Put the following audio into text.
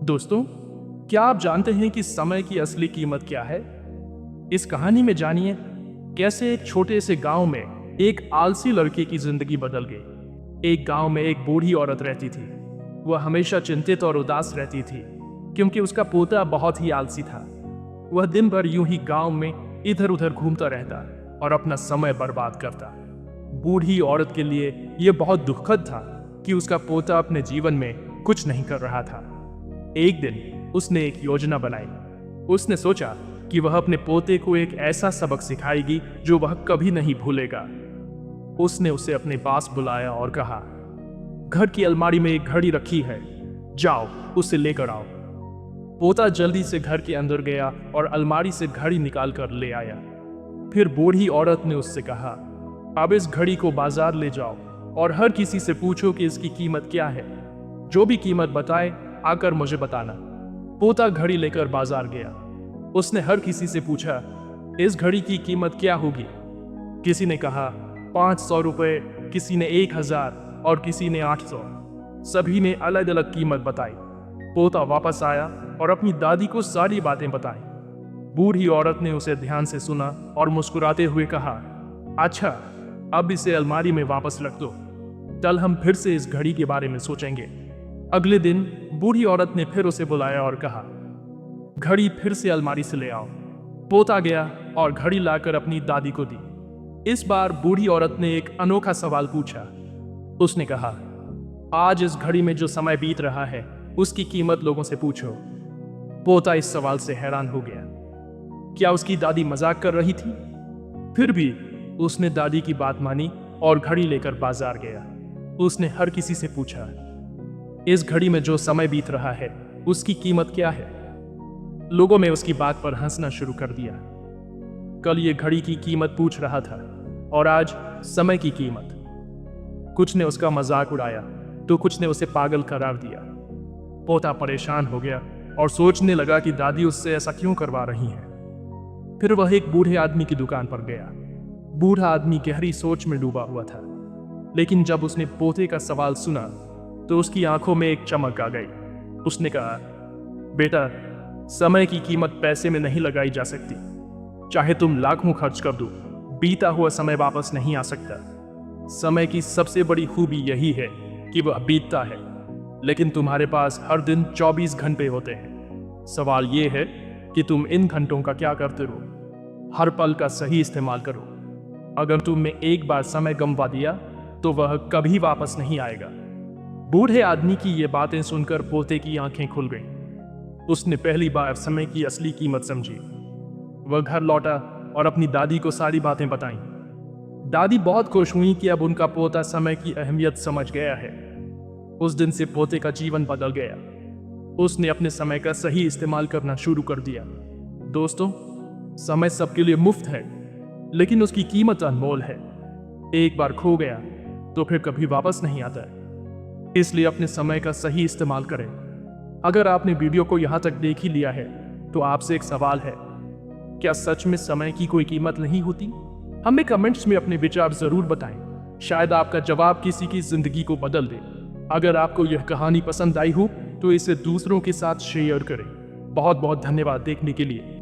दोस्तों, क्या आप जानते हैं कि समय की असली कीमत क्या है? इस कहानी में जानिए कैसे एक छोटे से गांव में एक आलसी लड़के की जिंदगी बदल गई। एक गांव में एक बूढ़ी औरत रहती थी। वह हमेशा चिंतित और उदास रहती थी क्योंकि उसका पोता बहुत ही आलसी था। वह दिन भर यूं ही गांव में इधर उधर घूमता रहता और अपना समय बर्बाद करता। बूढ़ी औरत के लिए यह बहुत दुखद था कि उसका पोता अपने जीवन में कुछ नहीं कर रहा था। एक दिन उसने एक योजना बनाई। उसने सोचा कि वह अपने पोते को एक ऐसा सबक सिखाएगी जो वह कभी नहीं भूलेगा। उसने उसे अपने पास बुलाया और कहा, घर की अलमारी में एक घड़ी रखी है, जाओ उसे लेकर आओ। पोता जल्दी से घर के अंदर गया और अलमारी से घड़ी निकाल कर ले आया। फिर बूढ़ी औरत ने उससे कहा, अब इस घड़ी को बाजार ले जाओ और हर किसी से पूछो कि इसकी कीमत क्या है। जो भी कीमत बताए आकर मुझे बताना। पोता घड़ी लेकर बाजार गया। उसने हर किसी से पूछा, इस घड़ी की कीमत क्या होगी? किसी ने कहा 500 रुपए, किसी ने 1000 और किसी ने 800। सभी ने अलग अलग कीमत बताई। पोता वापस आया और अपनी दादी को सारी बातें बताई। बूढ़ी औरत ने उसे ध्यान से सुना और मुस्कुराते हुए कहा, अच्छा, अब इसे अलमारी में वापस रख दो। कल हम फिर से इस घड़ी के बारे में सोचेंगे। अगले दिन बूढ़ी औरत ने फिर उसे बुलाया और कहा, घड़ी फिर से अलमारी से ले आओ। पोता गया और घड़ी लाकर अपनी दादी को दी। इस बार बूढ़ी औरत ने एक अनोखा सवाल पूछा। उसने कहा, आज इस घड़ी में जो समय बीत रहा है उसकी कीमत लोगों से पूछो। पोता इस सवाल से हैरान हो गया। क्या उसकी दादी मजाक कर रही थी? फिर भी उसने दादी की बात मानी और घड़ी लेकर बाजार गया। उसने हर किसी से पूछा, इस घड़ी में जो समय बीत रहा है उसकी कीमत क्या है? लोगों ने उसकी बात पर हंसना शुरू कर दिया। कल ये घड़ी की कीमत पूछ रहा था और आज समय की कीमत। कुछ ने उसका मजाक उड़ाया तो कुछ ने उसे पागल करार दिया। पोता परेशान हो गया और सोचने लगा कि दादी उससे ऐसा क्यों करवा रही है। फिर वह एक बूढ़े आदमी की दुकान पर गया। बूढ़ा आदमी गहरी सोच में डूबा हुआ था, लेकिन जब उसने पोते का सवाल सुना तो उसकी आंखों में एक चमक आ गई। उसने कहा, बेटा, समय की कीमत पैसे में नहीं लगाई जा सकती। चाहे तुम लाखों खर्च कर दो, बीता हुआ समय वापस नहीं आ सकता। समय की सबसे बड़ी खूबी यही है कि वह बीतता है, लेकिन तुम्हारे पास हर दिन 24 घंटे होते हैं। सवाल यह है कि तुम इन घंटों का क्या करते हो। हर पल का सही इस्तेमाल करो। अगर तुमने एक बार समय गंवा दिया तो वह कभी वापस नहीं आएगा। बूढ़े आदमी की ये बातें सुनकर पोते की आंखें खुल गईं। उसने पहली बार समय की असली कीमत समझी। वह घर लौटा और अपनी दादी को सारी बातें बताईं। दादी बहुत खुश हुई कि अब उनका पोता समय की अहमियत समझ गया है। उस दिन से पोते का जीवन बदल गया। उसने अपने समय का सही इस्तेमाल करना शुरू कर दिया। दोस्तों, समय सबके लिए मुफ्त है, लेकिन उसकी कीमत अनमोल है। एक बार खो गया तो फिर कभी वापस नहीं आता है। इसलिए अपने समय का सही इस्तेमाल करें। अगर आपने वीडियो को यहाँ तक देख ही लिया है तो आपसे एक सवाल है, क्या सच में समय की कोई कीमत नहीं होती? हमें कमेंट्स में अपने विचार जरूर बताएं। शायद आपका जवाब किसी की जिंदगी को बदल दे। अगर आपको यह कहानी पसंद आई हो तो इसे दूसरों के साथ शेयर करें। बहुत बहुत धन्यवाद देखने के लिए।